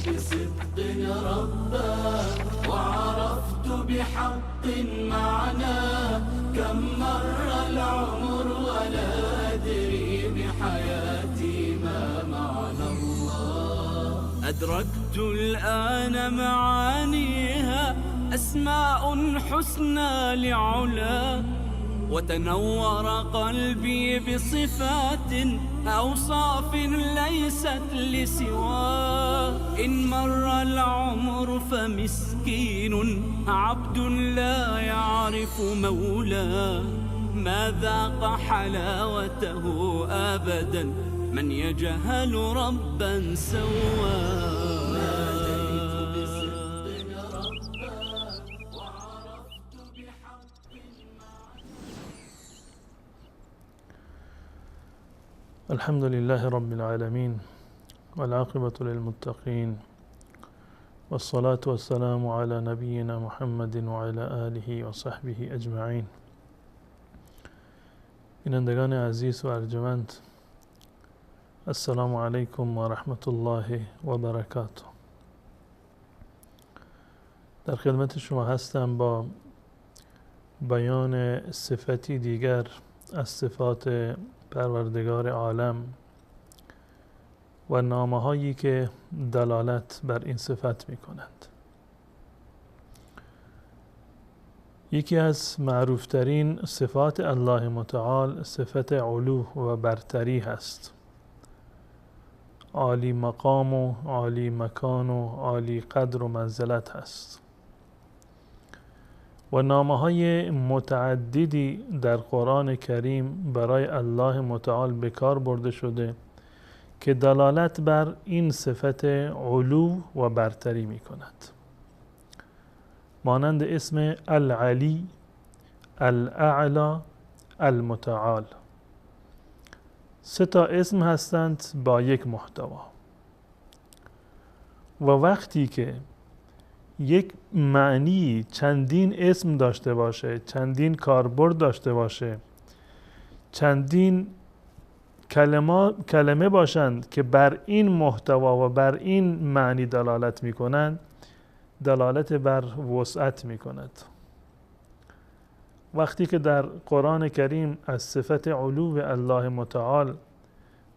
بصدق ربا وعرفت بحق معناه. كم مر العمر ولا أدري بحياتي ما معنى الله. أدركت الآن معانيها، أسماء حسنى لعلا، وتنور قلبي بصفات أوصاف ليست لسواه. إن مر العمر فمسكين عبد لا يعرف مولاه، ما ذاق حلاوته أبدا من يجهل ربا سواه. الحمد لله رب العالمين والعاقبة للمتقين، والصلاة والسلام على نبينا محمد وعلى آله و صحبه اجمعین. بینندگان عزیز و ارجمند، السلام علیکم و رحمت الله و برکاته. در خدمت شما هستم با بیان صفتی دیگر از صفات پروردگار عالم و نامه هایی که دلالت بر این صفت می کنند. یکی از معروفترین صفات الله متعال صفت علو و برتری هست. عالی مقام و عالی مکان و عالی قدر و منزلت هست و نامه های متعددی در قرآن کریم برای الله متعال به کار برده شده که دلالت بر این صفت علو و برتری می کند. مانند اسم العلی، الاعلی، المتعال. 3 اسم هستند با یک محتوا. و وقتی که یک معنی چندین اسم داشته باشه، چندین کاربرد داشته باشه، چندین کلمه باشند که بر این محتوا و بر این معنی دلالت می کنند، دلالت بر وسعت می کند. وقتی که در قرآن کریم از صفت علو الله متعال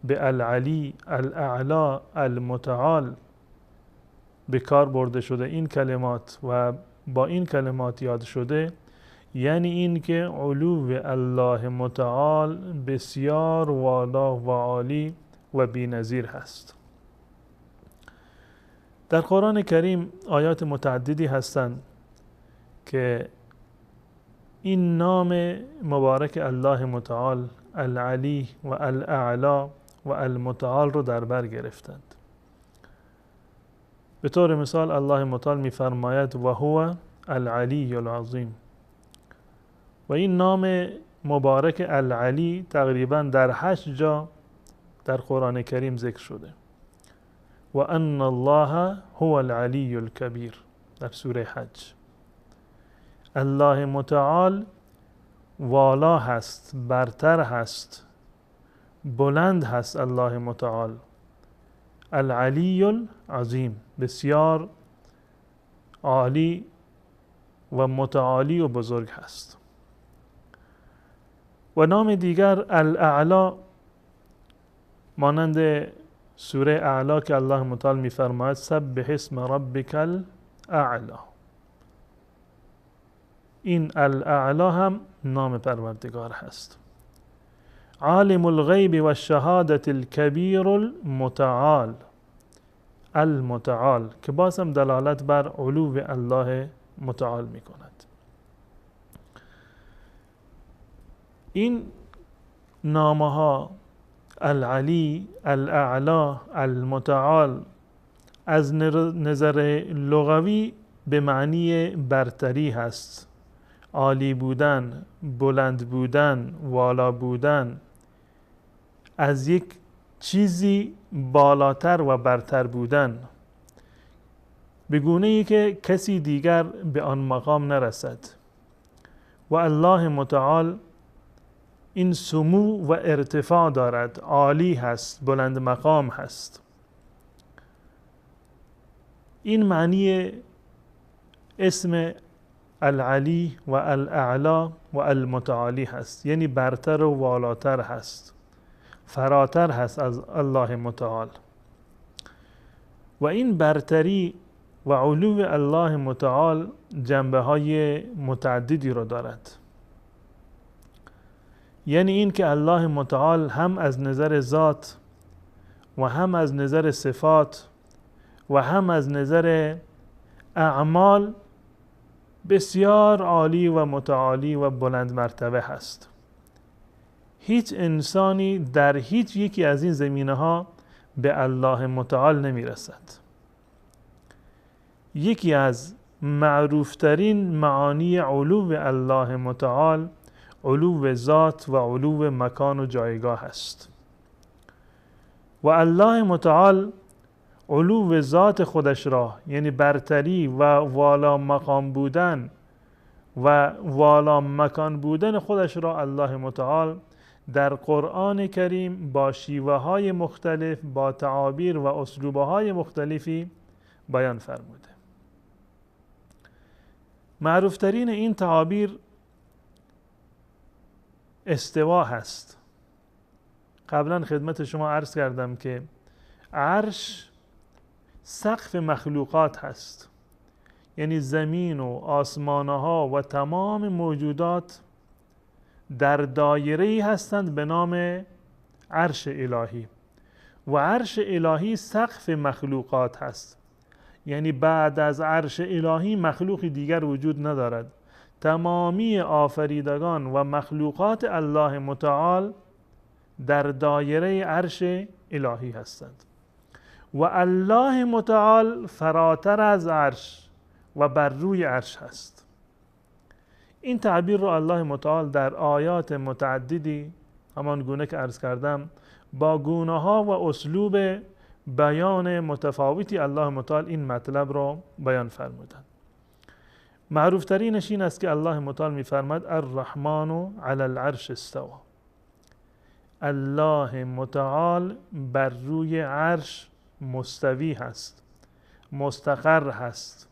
به العلی، الاعلی، المتعال به کار برده شده این کلمات و با این کلمات یاد شده، یعنی این که علو الله متعال بسیار والا و عالی و بی‌نظیر هست. در قرآن کریم آیات متعددی هستند که این نام مبارک الله متعال العلی و الاعلی و المتعال رو در بر گرفتند. به طور مثال الله متعال می فرماید و هو العلی العظیم، و این نام مبارک العلی تقریبا در 8 جا در قرآن کریم ذکر شده. و ان الله هو العلی الکبیر در سوره حج. الله متعال والا هست، برتر هست، بلند هست. الله متعال العلی العظیم، بسیار عالی و متعالی و بزرگ هست. و نام دیگر الاعلی، مانند سوره اعلا که الله متعال می فرماید سبح اسم ربک الاعلی. این الاعلی هم نام پروردگار هست. عالم الغیب و الشهادة الکبیر المتعال، المتعال، که باز هم دلالت بر علو الله متعال می کند. این نامه ها العلی، الاعلی، المتعال از نظر لغوی به معنی برتری هست، عالی بودن، بلند بودن، والا بودن، از یک چیزی بالاتر و برتر بودن، به گونه ای که کسی دیگر به آن مقام نرسد. و الله متعال این سمو و ارتفاع دارد، عالی هست، بلند مقام هست. این معنی اسم العلی و الاعلا و المتعالی هست، یعنی برتر و والاتر هست، فراتر هست از الله متعال. و این برتری و علو الله متعال جنبه های متعددی رو دارد. یعنی این که الله متعال هم از نظر ذات و هم از نظر صفات و هم از نظر اعمال بسیار عالی و متعالی و بلند مرتبه هست. هیچ انسانی در هیچ یکی از این زمینه ها به الله متعال نمی رسد. یکی از معروفترین معانی علو الله متعال علو ذات و علو مکان و جایگاه است. و الله متعال علو ذات خودش را، یعنی برتری و والا مقام بودن و والا مکان بودن خودش را الله متعال در قرآن کریم با شیوه های مختلف، با تعابیر و اسلوب های مختلفی بیان فرموده. معروفترین این تعابیر استوا هست. قبلا خدمت شما عرض کردم که عرش سقف مخلوقات هست، یعنی زمین و آسمانها و تمام موجودات در دایره‌ای هستند به نام عرش الهی و عرش الهی سقف مخلوقات هست. یعنی بعد از عرش الهی مخلوقی دیگر وجود ندارد. تمامی آفریدگان و مخلوقات الله متعال در دایره عرش الهی هستند و الله متعال فراتر از عرش و بر روی عرش هست. این تعبیر رو الله متعال در آیات متعددی همان گونه که عرض کردم با گونه ها و اسلوب بیان متفاوتی الله متعال این مطلب رو بیان فرمودند. معروف ترینش این است که الله متعال می‌فرماید الرحمن علی العرش استوى. الله متعال بر روی عرش مستوی هست، مستقر هست.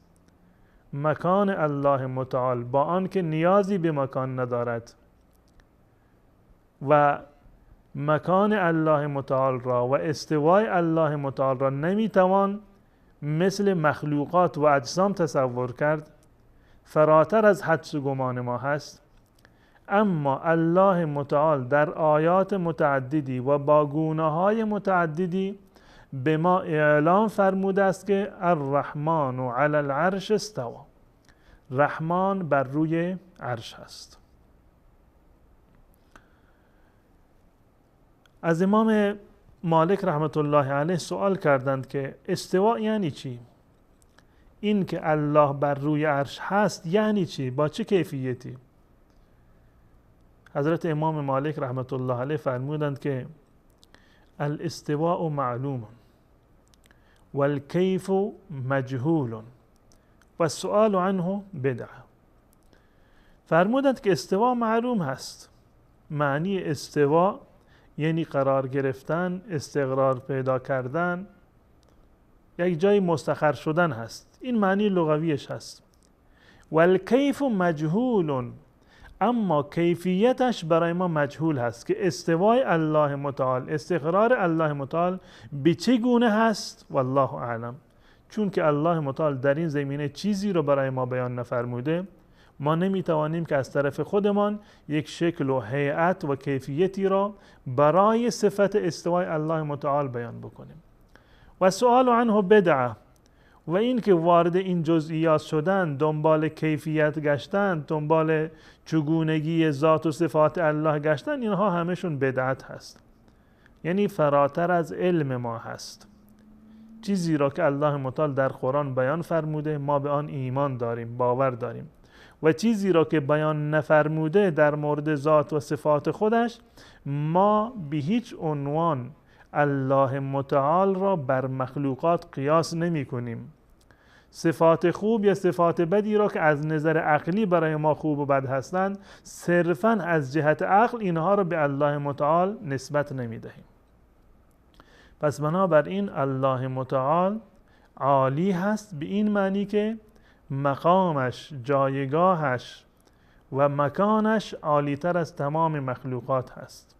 مکان الله متعال با آنکه نیازی به مکان ندارد و مکان الله متعال را و استوای الله متعال را نمیتوان مثل مخلوقات و اجسام تصور کرد، فراتر از حدس و گمان ما هست. اما الله متعال در آیات متعددی و با گونه‌های متعددی به ما اعلام فرموده است که الرحمن علی العرش استوى. رحمان بر روی عرش هست. از امام مالک رحمت الله علیه سوال کردند که استوا یعنی چی؟ این که الله بر روی عرش هست یعنی چی؟ با چه کیفیتی؟ حضرت امام مالک رحمت الله علیه فرمودند که الاستواء معلوم والکیف مجهول والسؤال عنه بدعه. فرمودند که استوا معلوم هست. معنی استوا یعنی قرار گرفتن، استقرار پیدا کردن، یک جای مستقر شدن هست. این معنی لغویش هست. والکیف مجهول، اما کیفیتش برای ما مجهول هست که استوای الله متعال، استقرار الله متعال به چه گونه هست والله اعلم. چون که الله متعال در این زمینه چیزی رو برای ما بیان نفرموده، ما نمیتوانیم که از طرف خودمان یک شکل و هیئت و کیفیتی را برای صفت استوای الله متعال بیان بکنیم. و سؤال عنه بدعه، و این که وارد این جزئیات شدن، دنبال کیفیت گشتن، دنبال چگونگی ذات و صفات الله گشتن، اینها همشون بدعت هست. یعنی فراتر از علم ما هست. چیزی را که الله متعال در قرآن بیان فرموده ما به آن ایمان داریم، باور داریم، و چیزی را که بیان نفرموده در مورد ذات و صفات خودش ما به هیچ عنوان الله متعال را بر مخلوقات قیاس نمی کنیم. صفات خوب یا صفات بدی را که از نظر عقلی برای ما خوب و بد هستند، صرفاً از جهت عقل اینها را به الله متعال نسبت نمی دهیم. پس بنابراین الله متعال عالی هست به این معنی که مقامش، جایگاهش و مکانش عالیتر از تمام مخلوقات هست.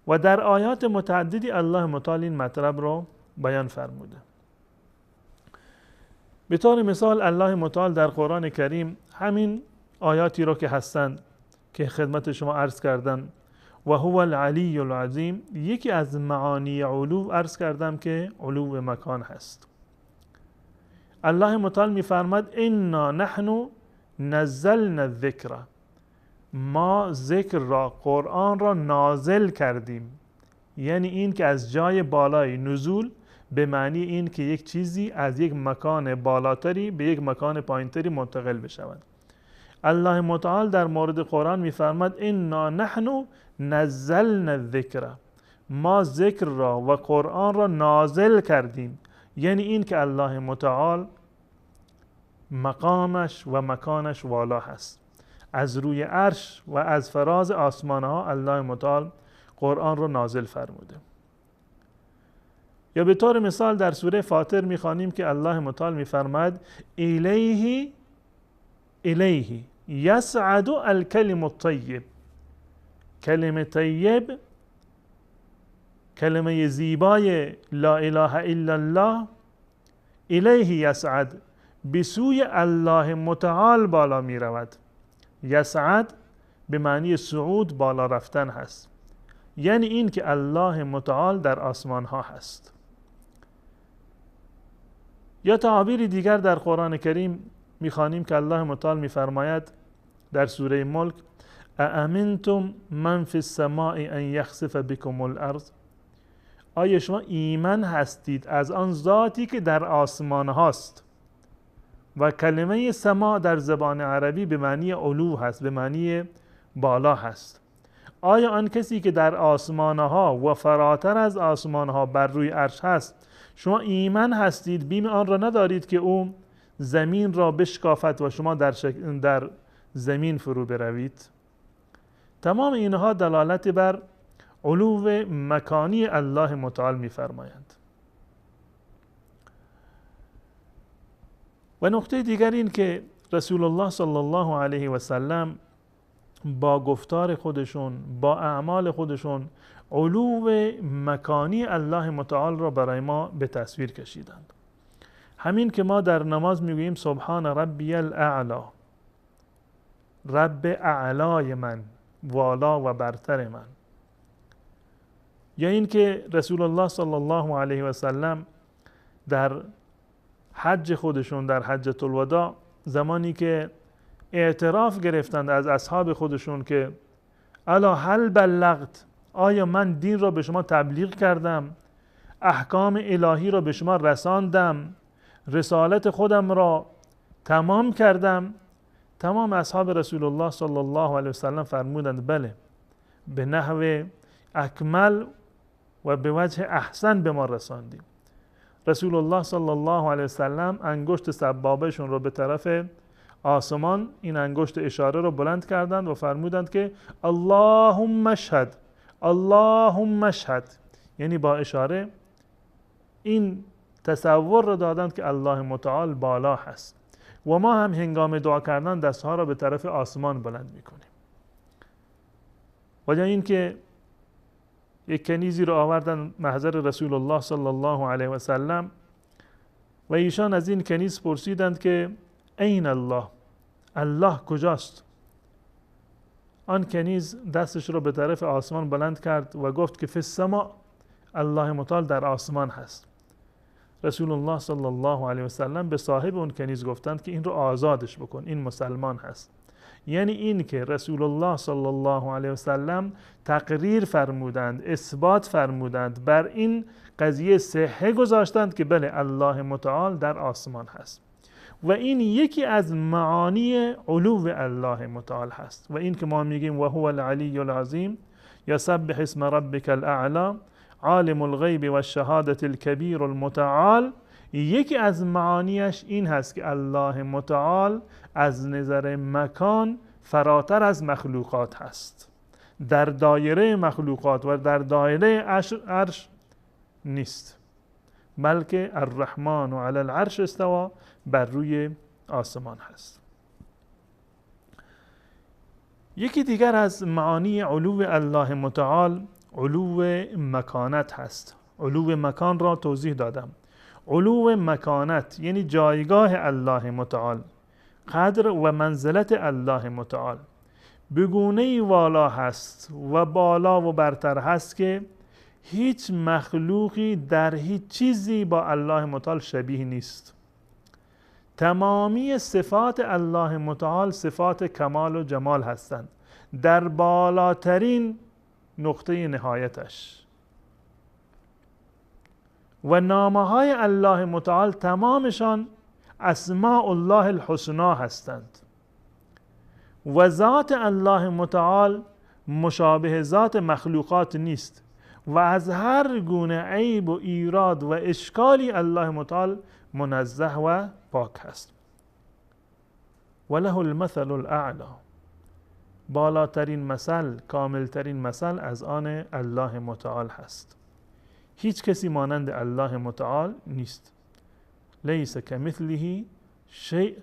و در آیات متعددی الله متعال این مطلب رو بیان فرموده. به طور مثال الله متعال در قرآن کریم همین آیاتی رو که هستند که خدمت شما عرض کردم و هو العلی العظیم، یکی از معانی علو عرض کردم که علو مکان هست. الله متعال می‌فرماد انا نحن نزلنا الذکر، ما ذکر را، قرآن را نازل کردیم. یعنی این که از جای بالای نزول به معنی این که یک چیزی از یک مکان بالاتری به یک مکان پایینتری منتقل بشود. الله متعال در مورد قرآن می‌فرماد انا نحن نزلنا الذکر، ما ذکر را و قرآن را نازل کردیم. یعنی این که الله متعال مقامش و مکانش والا هست. از روی عرش و از فراز آسمانها الله متعال قرآن را نازل فرموده. یا به طور مثال در سوره فاطر می‌خوانیم که الله متعال می‌فرماید الیه یصعد الکلم الطیب، کلمه طیب، کلمه زیبای لا اله الا الله، الیه یصعد، به سوی الله متعال بالا می رود. یصعد به معنی صعود، بالا رفتن هست. یعنی این که الله متعال در آسمان ها هست. یا تعابیر دیگر در قرآن کریم می‌خوانیم که الله متعال می‌فرماید در سوره ملک اامنتم من فی السماء ان یخسف بكم الارض، آیا شما ایمن هستید از آن ذاتی که در آسمان هاست؟ و کلمه سما در زبان عربی به معنی علو هست، به معنی بالا هست. آیا آن کسی که در آسمانها و فراتر از آسمانها بر روی عرش هست، شما ایمن هستید، بیم آن را ندارید که او زمین را بشکافد و شما در زمین فرو بروید؟ تمام اینها دلالت بر علو مکانی الله متعال می‌فرمایند. و نکته دیگر این که رسول الله صلی الله علیه و سلم با گفتار خودشون، با اعمال خودشون علو مکانی الله متعال را برای ما به تصویر کشیدند. همین که ما در نماز میگوییم سبحان ربی الاعلی، رب اعلای من، والا و برتر من. یا این که رسول الله صلی الله علیه و سلم در حج خودشون، در حجة الوداع، زمانی که اعتراف گرفتند از اصحاب خودشون که الا هل بلغت، آیا من دین را به شما تبلیغ کردم، احکام الهی را به شما رساندم، رسالت خودم را تمام کردم؟ تمام اصحاب رسول الله صلی الله علیه و سلم فرمودند بله، به نحو اکمل و به وجه احسن به ما رساندیم. رسول الله صلی الله علیه و سلم انگشت سبابهشون رو به طرف آسمان، این انگشت اشاره رو بلند کردند و فرمودند که اللهم اشهد، اللهم اشهد، یعنی با اشاره این تصور رو دادند که الله متعال بالا هست. و ما هم هنگام دعا کردن دستها را به طرف آسمان بلند میکنیم. و یا این که یک کنیزی رو آوردن محضر رسول الله صلی الله علیه و سلم و ایشان از این کنیز پرسیدند که این الله، الله کجاست؟ آن کنیز دستش رو به طرف آسمان بلند کرد و گفت که فی السماء، الله متعال در آسمان هست. رسول الله صلی الله علیه و سلم به صاحب اون کنیز گفتند که این رو آزادش بکن، این مسلمان هست. یعنی این که رسول الله صلی الله علیه و سلم تقریر فرمودند، اثبات فرمودند، بر این قضیه صحه گذاشتند که بله الله متعال در آسمان هست. و این یکی از معانی علو الله متعال هست. و این که ما میگیم و هو العلی العظیم، یسبح اسم ربک الاعلی، عالم الغیب و الشهادة الکبیر المتعال، یکی از معانیش این هست که الله متعال از نظر مکان فراتر از مخلوقات هست، در دایره مخلوقات و در دایره عرش نیست. بلکه الرحمن علی العرش استوا، بر روی آسمان هست. یکی دیگر از معانی علو الله متعال علو مکانت هست. علو مکان را توضیح دادم. علو مکانت یعنی جایگاه الله متعال، قدر و منزلت الله متعال به گونه‌ای والا هست و بالا و برتر هست که هیچ مخلوقی در هیچ چیزی با الله متعال شبیه نیست. تمامی صفات الله متعال صفات کمال و جمال هستند در بالاترین نقطه نهایتش، و نامه‌های الله متعال تمامشان اسماء الله الحسنا هستند و ذات الله متعال مشابه ذات مخلوقات نیست و از هر گونه عیب و ایراد و اشکالی الله متعال منزه و پاک هست. وله المثل الاعلی، بالاترین مثل، کاملترین مثل از آن الله متعال هست. هیچ کسی مانند الله متعال نیست. لیس کمثله شیء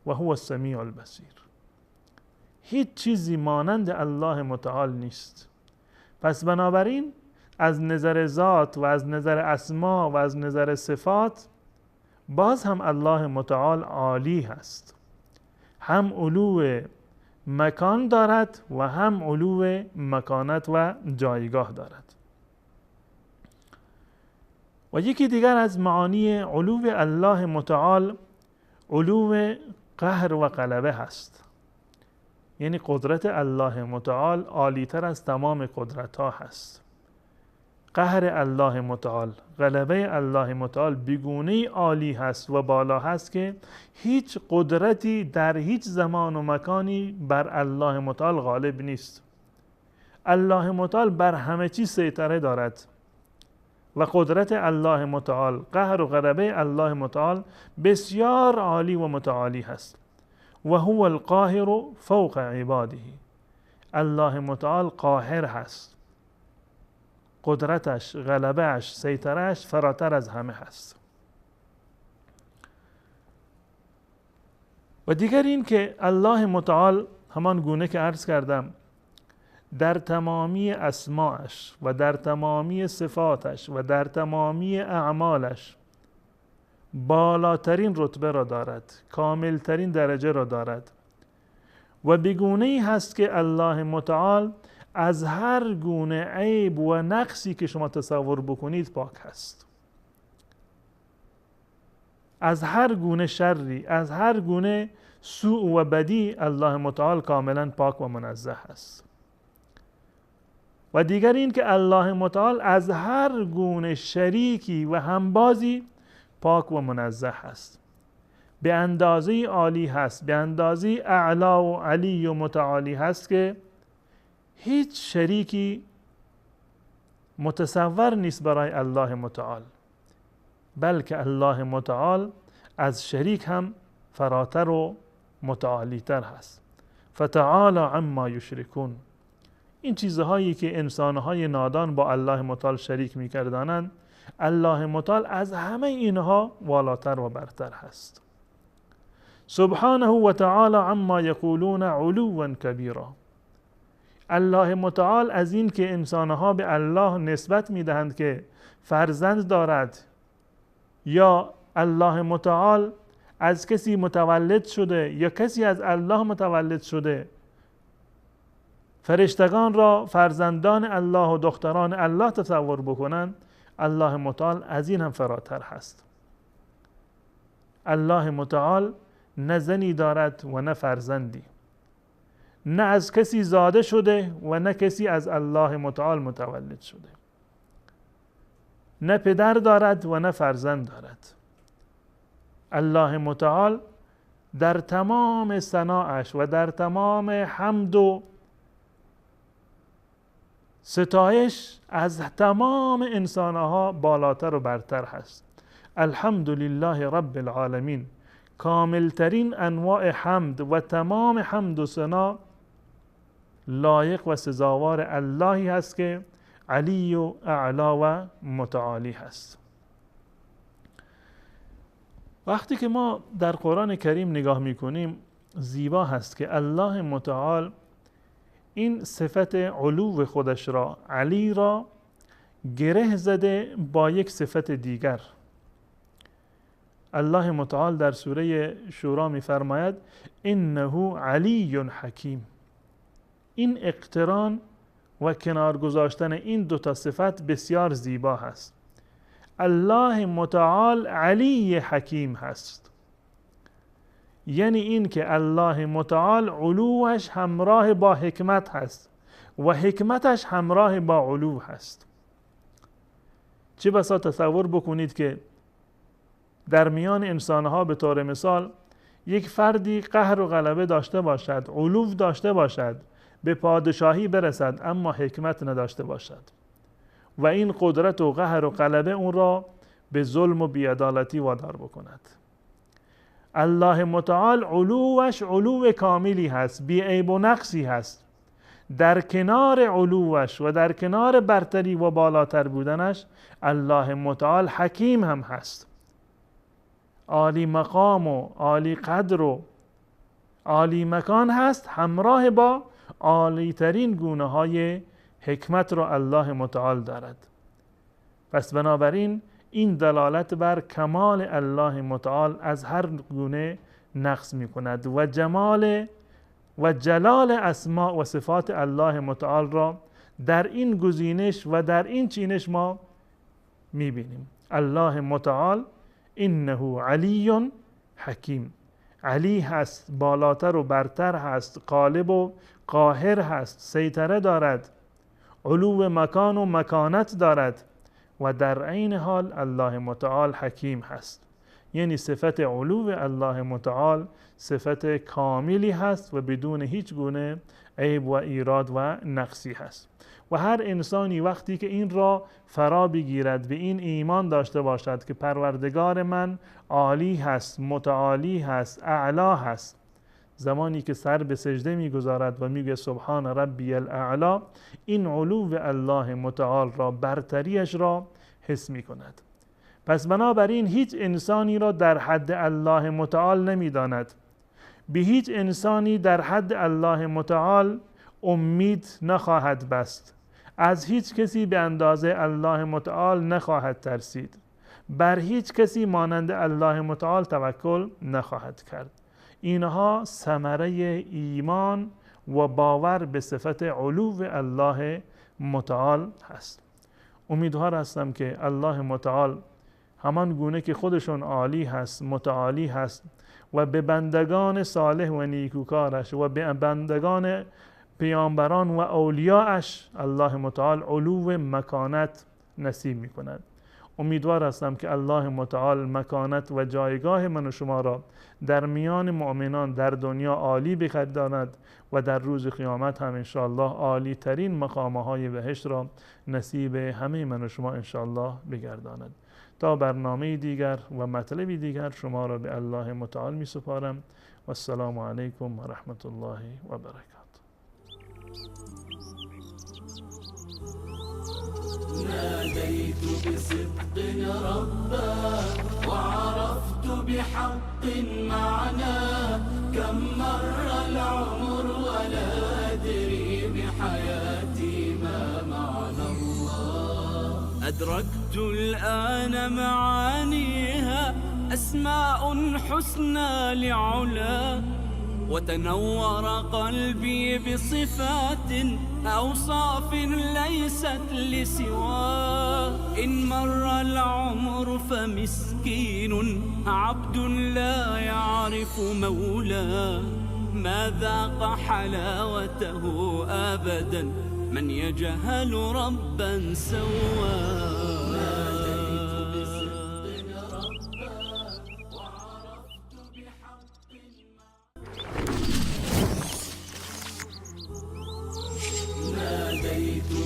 و هو السمیع البصیر. هیچ چیزی مانند الله متعال نیست. پس بنابراین از نظر ذات و از نظر اسما و از نظر صفات باز هم الله متعال عالی هست. هم علو مکان دارد و هم علو مکانت و جایگاه دارد. و یکی دیگر از معانی علو الله متعال علو قهر و غلبه هست. یعنی قدرت الله متعال عالی‌تر از تمام قدرت ها هست. قهر الله متعال، غلبه الله متعال بیگونه عالی هست و بالا هست که هیچ قدرتی در هیچ زمان و مکانی بر الله متعال غالب نیست. الله متعال بر همه چیز سیطره دارد و قدرت الله متعال، قهر و غلبه الله متعال بسیار عالی و متعالی هست. و هو القاهر فوق عباده. الله متعال قاهر هست، قدرتش، غلبهش، سیطرهش فراتر از همه هست. و دیگر این که الله متعال همان گونه که عرض کردم در تمامی اسماعش و در تمامی صفاتش و در تمامی اعمالش بالاترین رتبه را دارد، کاملترین درجه را دارد و بگونه‌ای هست که الله متعال از هر گونه عیب و نقصی که شما تصور بکنید پاک هست. از هر گونه شری، از هر گونه سوء و بدی الله متعال کاملا پاک و منزه است. و دیگر این که الله متعال از هر گونه شریکی و همبازی پاک و منزه هست. به اندازه عالی هست، به اندازه اعلا و علی و متعالی هست که هیچ شریکی متصور نیست برای الله متعال، بلکه الله متعال از شریک هم فراتر و متعالی تر هست. فتعالی عما یشرکون. این چیزهایی که انسانهای نادان با الله متعال شریک می‌گردانند، الله متعال از همه اینها والاتر و برتر هست. سبحانه و تعالی عما یقولون علوا کبیرا. الله متعال از این که انسانها به الله نسبت میدهند که فرزند دارد یا الله متعال از کسی متولد شده یا کسی از الله متولد شده، فرشتگان را فرزندان الله و دختران الله تصور بکنند، الله متعال از این هم فراتر هست. الله متعال نه زنی دارد و نه فرزندی، نه از کسی زاده شده و نه کسی از الله متعال متولد شده، نه پدر دارد و نه فرزند دارد. الله متعال در تمام ثنایش و در تمام حمد و ستایش از تمام انسانها بالاتر و برتر هست. الحمد لله رب العالمین. کاملترین انواع حمد و تمام حمد و ثنا لایق و سزاوار اللهی هست که علی و اعلا و متعالی هست. وقتی که ما در قرآن کریم نگاه میکنیم زیبا هست که الله متعال این صفت علو خودش را، علی را، گره زده با یک صفت دیگر. الله متعال در سوره شورا می‌فرماید انه علی حکیم. این اقتران و کنار گذاشتن این دو تا صفت بسیار زیبا هست. الله متعال علی حکیم هست، یعنی این که الله متعال علوش همراه با حکمت هست و حکمتش همراه با علو هست. چه بسا تصور بکنید که در میان انسانها به طور مثال یک فردی قهر و غلبه داشته باشد، علو داشته باشد، به پادشاهی برسد اما حکمت نداشته باشد و این قدرت و قهر و غلبه اون را به ظلم و بی‌عدالتی وادار بکند. الله متعال علوش علو کاملی هست، بی عیب و نقصی هست. در کنار علوش و در کنار برتری و بالاتر بودنش الله متعال حکیم هم هست، عالی مقام و عالی قدر و عالی مکان هست، همراه با عالی ترین گونه های حکمت رو الله متعال دارد. پس بنابراین این دلالت بر کمال الله متعال از هر گونه نقص می کند و جمال و جلال اسماء و صفات الله متعال را در این گزینش و در این چینش ما می بینیم. الله متعال انه علی حکیم، علی هست، بالاتر و برتر هست، غالب و قاهر هست، سیطره دارد، علو مکان و مکانت دارد و در عین حال الله متعال حکیم هست. یعنی صفت علو الله متعال صفت کاملی هست و بدون هیچ گونه عیب و ایراد و نقصی هست. و هر انسانی وقتی که این را فرا بگیرد، به این ایمان داشته باشد که پروردگار من عالی هست، متعالی هست، اعلا هست، زمانی که سر به سجده میگذارد و میگه سبحان ربی الاعلا، این علو الله متعال را، برتریش را حس میکند. پس بنابراین هیچ انسانی را در حد الله متعال نمیداند، به هیچ انسانی در حد الله متعال امید نخواهد بست، از هیچ کسی به اندازه الله متعال نخواهد ترسید، بر هیچ کسی مانند الله متعال توکل نخواهد کرد. اینها ثمره ایمان و باور به صفت علو الله متعال هست. امیدوار هستم که الله متعال همان گونه که خودشون عالی هست، متعالی هست و به بندگان صالح و نیکوکارش و به بندگان پیامبران و اولیاءش الله متعال علو مکانت نصیب می کند. امیدوار هستم که الله متعال مکانت و جایگاه من و شما را در میان مؤمنان در دنیا عالی بگرداند و در روز قیامت هم انشاءالله عالی ترین مقامه های بهشت را نصیب همه من و شما انشاءالله بگرداند. تا برنامه دیگر و مطلبی دیگر شما را به الله متعال می سپارم و السلام علیکم و رحمت الله و برکاته. ناديت بصدق ربا وعرفت بحق معناه، كم مر العمر ولا أدري بحياتي ما معنى الله. أدركت الآن معانيها، أسماء حسنى لعلا، وتنور قلبي بصفات أوصاف ليست لسواه. إن مر العمر فمسكين عبد لا يعرف مولاه، ما ذاق حلاوته أبدا من يجهل ربا سواه.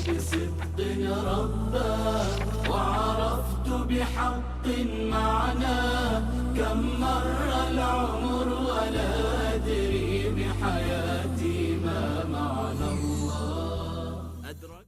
بصدق ربا وعرفت بحق معناه، كم مر العمر ولا